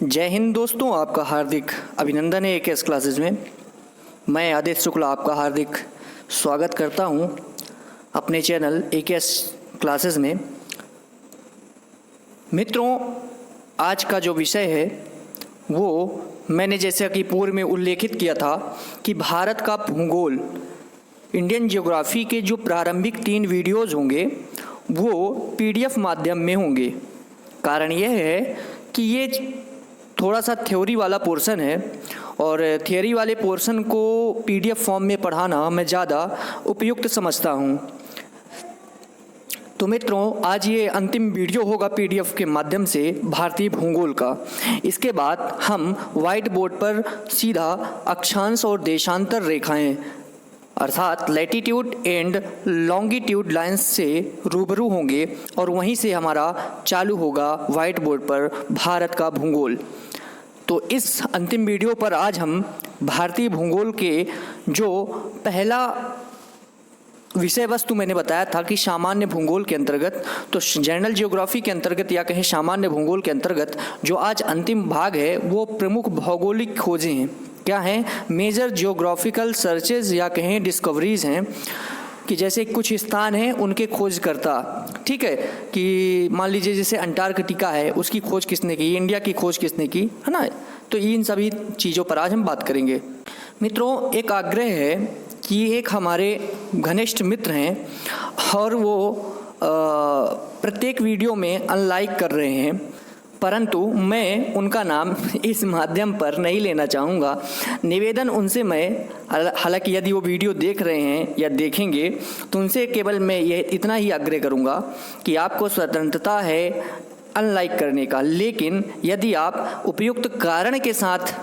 जय हिंद दोस्तों, आपका हार्दिक अभिनंदन है AKS क्लासेस में। मैं आदित्य शुक्ला आपका हार्दिक स्वागत करता हूं अपने चैनल AKS क्लासेस में। मित्रों, आज का जो विषय है वो मैंने जैसा कि पूर्व में उल्लेखित किया था कि भारत का भूगोल, इंडियन ज्योग्राफी के जो प्रारंभिक 3 वीडियोज़ होंगे वो PDF माध्यम में होंगे। कारण यह है कि ये थोड़ा सा थ्योरी वाला पोर्शन है और थियोरी वाले पोर्शन को PDF फॉर्म में पढ़ाना मैं ज़्यादा उपयुक्त समझता हूँ। तो मित्रों, आज ये अंतिम वीडियो होगा PDF के माध्यम से भारतीय भूगोल का। इसके बाद हम वाइट बोर्ड पर सीधा अक्षांश और देशांतर रेखाएं अर्थात लैटिट्यूड एंड लॉन्गिट्यूड लाइंस से रूबरू होंगे और वहीं से हमारा चालू होगा वाइट बोर्ड पर भारत का भूगोल। तो इस अंतिम वीडियो पर आज हम भारतीय भूगोल के जो पहला विषय वस्तु मैंने बताया था कि सामान्य भूगोल के अंतर्गत, तो जनरल ज्योग्राफी के अंतर्गत या कहें सामान्य भूगोल के अंतर्गत जो आज अंतिम भाग है वो प्रमुख भौगोलिक खोजें हैं। क्या हैं? मेजर जियोग्राफिकल सर्चेज या कहें डिस्कवरीज हैं कि जैसे कुछ स्थान हैं उनके खोजकर्ता, ठीक है, कि मान लीजिए जैसे अंटार्कटिका है, उसकी खोज किसने की, इंडिया की खोज किसने की, है ना। तो इन सभी चीज़ों पर आज हम बात करेंगे। मित्रों, एक आग्रह है कि एक हमारे घनिष्ठ मित्र हैं और वो प्रत्येक वीडियो में अनलाइक कर रहे हैं, परंतु मैं उनका नाम इस माध्यम पर नहीं लेना चाहूँगा। निवेदन उनसे मैं, हालांकि यदि वो वीडियो देख रहे हैं या देखेंगे तो उनसे केवल मैं ये इतना ही आग्रह करूँगा कि आपको स्वतंत्रता है अनलाइक करने का, लेकिन यदि आप उपयुक्त कारण के साथ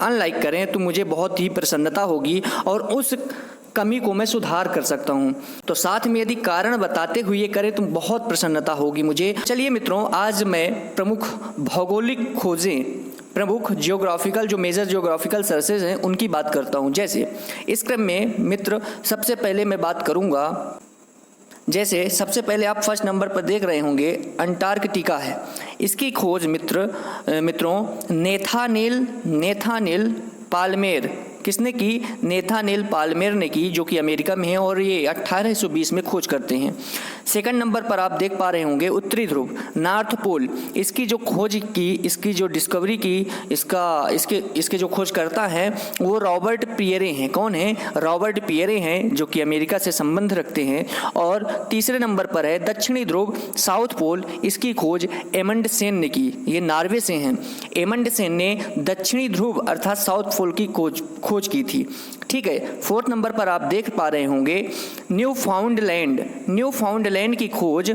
अनलाइक करें तो मुझे बहुत ही प्रसन्नता होगी और उस कमी को मैं सुधार कर सकता हूं। तो साथ में यदि कारण बताते हुए करें तो बहुत प्रसन्नता होगी मुझे। चलिए मित्रों, आज मैं प्रमुख भौगोलिक खोजें, प्रमुख जियोग्राफिकल जो मेजर जियोग्राफिकल सर्चेज हैं उनकी बात करता हूं। जैसे इस क्रम में मित्र सबसे पहले मैं बात करूंगा, जैसे सबसे पहले आप फर्स्ट नंबर पर देख रहे होंगे अंटार्कटिका है। इसकी खोज मित्रों नेथानिल पाल्मेर किसने की? नेथानिल पाल्मेर ने की, जो कि अमेरिका में है और ये 1820 में खोज करते हैं। सेकंड नंबर पर आप देख पा रहे होंगे उत्तरी ध्रुव, नॉर्थ पोल। इसकी जो खोज की, इसकी जो डिस्कवरी की, इसके जो खोज करता है वो रॉबर्ट पियरे हैं। कौन है? रॉबर्ट पियरे हैं, जो कि अमेरिका से संबंध रखते हैं। और तीसरे नंबर पर है दक्षिणी ध्रुव, साउथ पोल। इसकी खोज एमंडसेन ने की, ये नॉर्वे से हैं। एमंडसेन ने दक्षिणी ध्रुव अर्थात साउथ पोल की खोज की थी, ठीक है। फोर्थ नंबर पर आप देख पा रहे होंगे न्यूफाउंडलैंड की खोज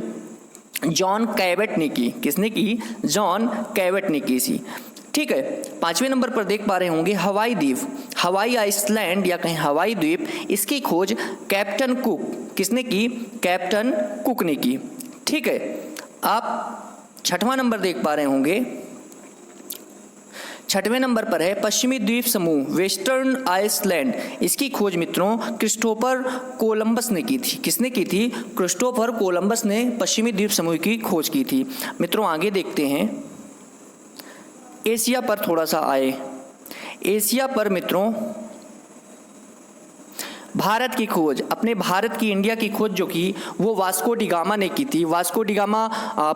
जॉन कैवेट ने की। किसने की? जॉन कैवेट ने की सी, ठीक है। पांचवें नंबर पर देख पा रहे होंगे हवाई द्वीप, हवाई आइसलैंड या कहीं हवाई द्वीप। इसकी खोज कैप्टन कुक, किसने की? कैप्टन कुक ने की, ठीक है। आप छठवां नंबर देख पा रहे होंगे, छठवें नंबर पर है पश्चिमी द्वीप समूह, वेस्टर्न आइसलैंड। इसकी खोज मित्रों क्रिस्टोफर कोलंबस ने की थी। किसने की थी? क्रिस्टोफर कोलंबस ने पश्चिमी द्वीप समूह की खोज की थी। मित्रों आगे देखते हैं, एशिया पर थोड़ा सा आए। एशिया पर मित्रों भारत की खोज, अपने भारत की, इंडिया की खोज जो की वो वास्को डी गामा ने की थी। वास्को डी गामा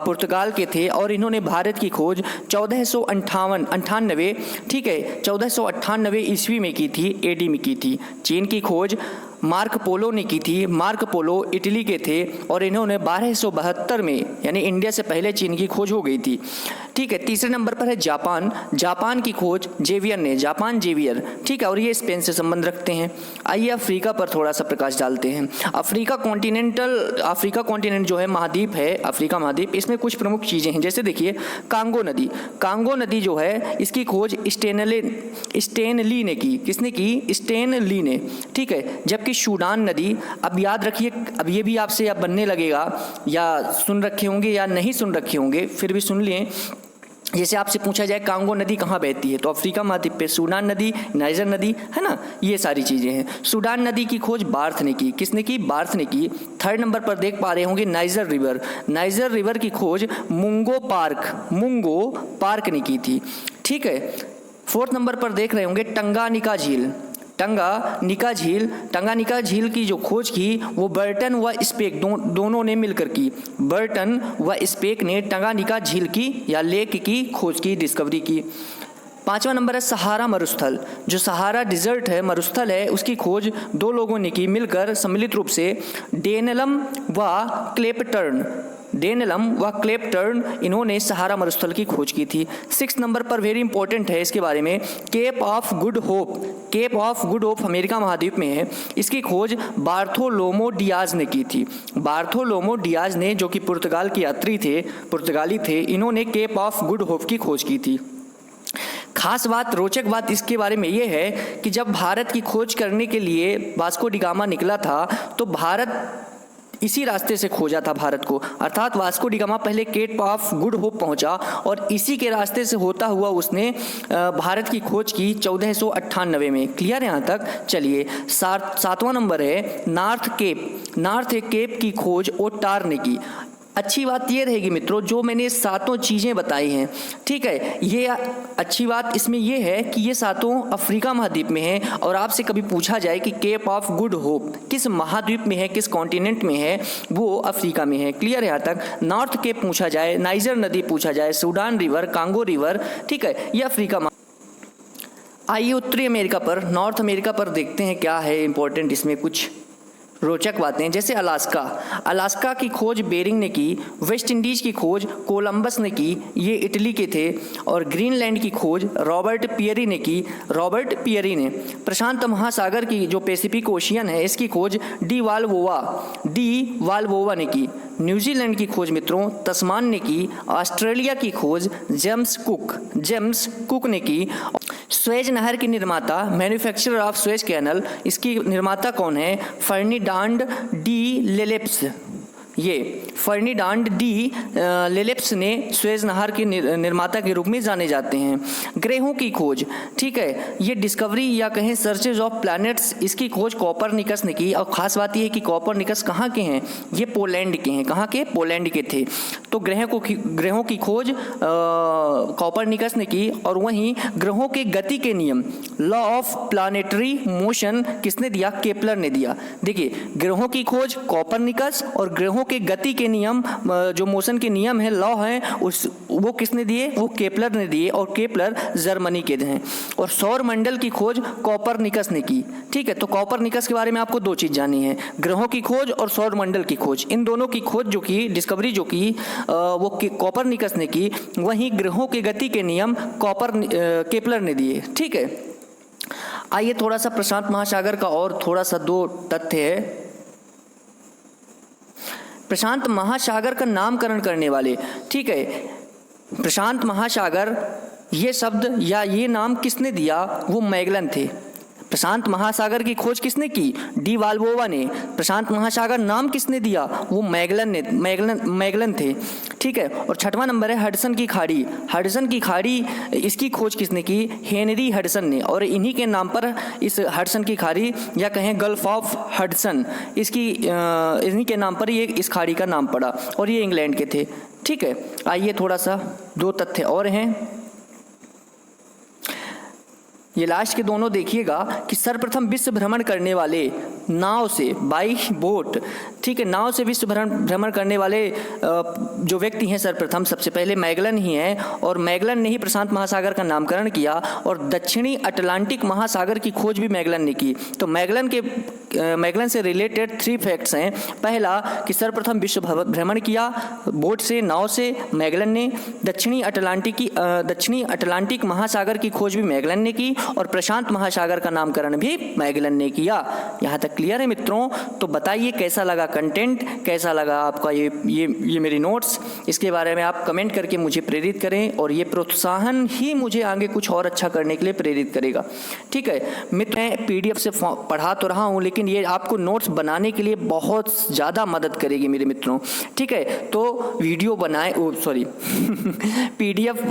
पुर्तगाल के थे और इन्होंने भारत की खोज 1498, ठीक है, 1498 ईस्वी में की थी, AD में की थी। चीन की खोज मार्क पोलो ने की थी। मार्क पोलो इटली के थे और इन्होंने 1272 में, यानी इंडिया से पहले चीन की खोज हो गई थी, ठीक है। तीसरे नंबर पर है जापान। जापान की खोज जेवियर ने, जापान जेवियर, ठीक है, और ये स्पेन से संबंध रखते हैं। आइए अफ्रीका पर थोड़ा सा प्रकाश डालते हैं। अफ्रीका कॉन्टिनेंट जो है महाद्वीप है, अफ्रीका महाद्वीप, इसमें कुछ प्रमुख चीज़ें हैं। जैसे देखिए कांगो नदी जो है इसकी खोज स्टेनली ने की। किसने की? स्टेनली ने, ठीक है। जबकि सूडान नदी, अब याद रखिए, अब ये भी आपसे अब बनने लगेगा, या सुन रखे होंगे या नहीं सुन रखे होंगे, फिर भी सुन लें। जैसे आपसे पूछा जाए कांगो नदी कहाँ बहती है, तो अफ्रीका महाद्वीप पे। सूडान नदी, नाइजर नदी, है ना, ये सारी चीज़ें हैं। सूडान नदी की खोज बार्थ ने की। किसने की? बार्थ ने की। थर्ड नंबर पर देख पा रहे होंगे नाइजर रिवर। नाइजर रिवर की खोज मुंगो पार्क ने की थी। ठीक है। फोर्थ नंबर पर देख रहे होंगे टंगानिका झील। टंगानिका झील की जो खोज की वो बर्टन व स्पेक दोनों ने मिलकर की। बर्टन व स्पेक ने टंगानिका झील की या लेक की खोज की, डिस्कवरी की। पांचवा नंबर है सहारा मरुस्थल। जो सहारा डिजर्ट है, मरुस्थल है, उसकी खोज दो लोगों ने की मिलकर, सम्मिलित रूप से डेनलम व क्लेपटर्न इन्होंने सहारा मरुस्थल की खोज की थी। 6 नंबर पर वेरी इंपॉर्टेंट है इसके बारे में, Cape of Good Hope America महाद्वीप में है। इसकी खोज बार्थोलोमो डियाज ने की थी। बार्थोलोमो डियाज ने, जो कि पुर्तगाली थे, इन्होंने केप ऑफ गुड होप की खोज की थी। खास बात, रोचक बात इसके बारे में ये है कि जब भारत की खोज करने के लिए वास्को डी गामा निकला था तो भारत इसी रास्ते से खोजा था भारत को, अर्थात वास्को डी गामा पहले केप ऑफ गुड होप पहुंचा और इसी के रास्ते से होता हुआ उसने भारत की खोज की 1498 में। क्लियर है यहाँ तक? चलिए, सातवां नंबर है नॉर्थ केप की खोज ओटार ने की। अच्छी बात ये रहेगी मित्रों, जो मैंने सातों चीज़ें बताई हैं, ठीक है, ये अच्छी बात इसमें ये है कि ये सातों अफ्रीका महाद्वीप में हैं। और आपसे कभी पूछा जाए कि केप ऑफ गुड होप किस महाद्वीप में है, किस कॉन्टिनेंट में है, वो अफ्रीका में है। क्लियर है यहाँ तक? नॉर्थ केप पूछा जाए, नाइजर नदी पूछा जाए, सूडान रिवर, कांगो रिवर, ठीक है, ये अफ्रीका। आइए उत्तरी अमेरिका पर, नॉर्थ अमेरिका पर देखते हैं क्या है इंपॉर्टेंट इसमें कुछ रोचक बातें। जैसे अलास्का की खोज बेरिंग ने की। वेस्ट इंडीज की खोज कोलंबस ने की, ये इटली के थे। और ग्रीनलैंड की खोज रॉबर्ट पियरी ने। प्रशांत महासागर की जो पैसिफिक ओशियन है, इसकी खोज डी वाल्वोवा ने की। न्यूजीलैंड की खोज मित्रों तस्मान ने की। ऑस्ट्रेलिया की खोज जेम्स कुक ने की। स्वेज नहर की निर्माता, मैन्युफैक्चरर ऑफ स्वेज कैनल, इसकी निर्माता कौन है? Ferdinand de Lesseps. ये फर्डिनांड डी लेलेप्स ने स्वेज नहर के निर्माता के रूप में जाने जाते हैं। ग्रहों की खोज, ठीक है, ये डिस्कवरी या कहें सर्चेज ऑफ प्लैनेट्स, इसकी खोज कॉपरनिकस ने की। और ख़ास बात यह है कि कॉपरनिकस कहाँ के हैं? ये पोलैंड के हैं। कहाँ के? पोलैंड के थे। तो ग्रहों की खोज कॉपरनिकस ने की। और वहीं ग्रहों के गति के नियम, लॉ ऑफ प्लानेटरी मोशन, किसने दिया? केपलर ने दिया। देखिए, ग्रहों की खोज कॉपरनिकस और ग्रहों के गति के नियम, जो मोशन के नियम है, लॉ है, वो किसने दिए? वो केपलर ने दिए। और केपलर जर्मनी के हैं। और सौर मंडल की खोज कॉपरनिकस ने की। ठीक है, तो कॉपरनिकस के बारे में आपको दो चीज जाननी है, ग्रहों की खोज और सौर मंडल की खोज। इन दोनों की खोज जो की डिस्कवरी जो की वो कॉपरनिकस ने की। वहीं ग्रहों के गति के नियम केपलर ने दिए। ठीक है, आइए थोड़ा सा प्रशांत महासागर का और थोड़ा सा दो तथ्य है। प्रशांत महासागर का नामकरण करने वाले, ठीक है, प्रशांत महासागर ये शब्द या ये नाम किसने दिया? वो मैगलन थे। प्रशांत महासागर की खोज किसने की? डी वाल्वोवा ने। प्रशांत महासागर नाम किसने दिया? वो मैगलन थे। ठीक है, और छठवां नंबर है हडसन की खाड़ी। हडसन की खाड़ी, इसकी खोज किसने की? हेनरी हडसन ने। और इन्हीं के नाम पर इस हडसन की खाड़ी या कहें गल्फ ऑफ हडसन, इन्हीं के नाम पर ये इस खाड़ी का नाम पड़ा। और ये इंग्लैंड के थे। ठीक है, आइए थोड़ा सा दो तथ्य और हैं। ये लास्ट के दोनों देखिएगा कि सर्वप्रथम विश्व भ्रमण करने वाले नाव से, बाई बोट, ठीक है, नाव से विश्व भ्रमण करने वाले जो व्यक्ति हैं सर्वप्रथम, सबसे पहले मैगलन ही हैं। और मैगलन ने ही प्रशांत महासागर का नामकरण किया। और दक्षिणी अटलांटिक महासागर की खोज भी मैगलन ने की। तो मैगलन से रिलेटेड 3 फैक्ट्स हैं। पहला कि सर्वप्रथम विश्व भ्रमण किया बोट से, नाव से, मैगलन ने। दक्षिणी अटलांटिक महासागर की खोज भी मैगलन ने की। और प्रशांत महासागर का नामकरण भी मैगलन ने किया। यहाँ तक क्लियर है मित्रों? तो बताइए कैसा लगा कंटेंट, कैसा लगा आपका ये मेरी नोट्स। इसके बारे में आप कमेंट करके मुझे प्रेरित करें और ये प्रोत्साहन ही मुझे आगे कुछ और अच्छा करने के लिए प्रेरित करेगा। ठीक है मित्र, मैं पीडीएफ से पढ़ा तो रहा हूँ, लेकिन ये आपको नोट्स बनाने के लिए बहुत ज़्यादा मदद करेगी मेरे मित्रों। ठीक है, तो वीडियो बनाए पीडीएफ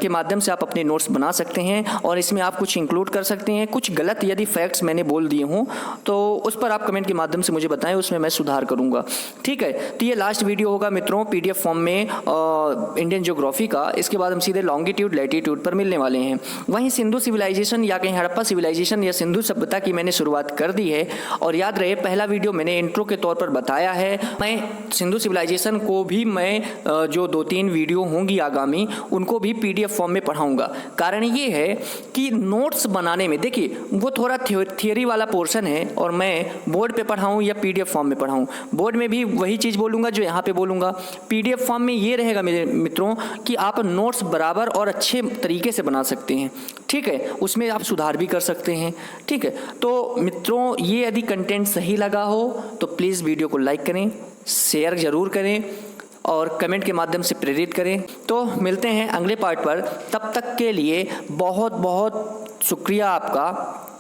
के माध्यम से आप अपने नोट्स बना सकते हैं और इसमें आप कुछ इंक्लूड कर सकते हैं। कुछ गलत यदि फैक्ट्स मैंने बोल दिए हों तो उस पर आप कमेंट के माध्यम से मुझे बताएं, उसमें मैं सुधार करूंगा। ठीक है, तो ये लास्ट वीडियो होगा मित्रों पीडीएफ फॉर्म में इंडियन ज्योग्राफी का। इसके बाद हम सीधे लॉन्गिट्यूड लैटिट्यूड पर मिलने वाले हैं। वहीं सिंधु सिविलाइजेशन या कहीं हड़प्पा सिविलाइजेशन या सिंधु सभ्यता की मैंने शुरुआत कर दी है। और याद रहे, पहला वीडियो मैंने इंट्रो के तौर पर बताया है। मैं सिंधु सिविलाइजेशन को भी मैं जो 2-3 वीडियो होंगी आगामी, उनको भी पीडीएफ फॉर्म में पढ़ाऊंगा। कारण ये है कि नोट्स बनाने में देखिए वो थोड़ा थियोरी वाला पोर्शन है और मैं बोर्ड पे पढ़ाऊँ या पीडीएफ फॉर्म में पढ़ाऊँ, बोर्ड में भी वही चीज़ बोलूँगा जो यहाँ पे बोलूँगा। पीडीएफ फॉर्म में ये रहेगा मेरे मित्रों कि आप नोट्स बराबर और अच्छे तरीके से बना सकते हैं। ठीक है, उसमें आप सुधार भी कर सकते हैं। ठीक है, तो मित्रों ये यदि कंटेंट सही लगा हो तो प्लीज़ वीडियो को लाइक करें, शेयर ज़रूर करें और कमेंट के माध्यम से प्रेरित करें। तो मिलते हैं अगले पार्ट पर, तब तक के लिए बहुत बहुत शुक्रिया आपका।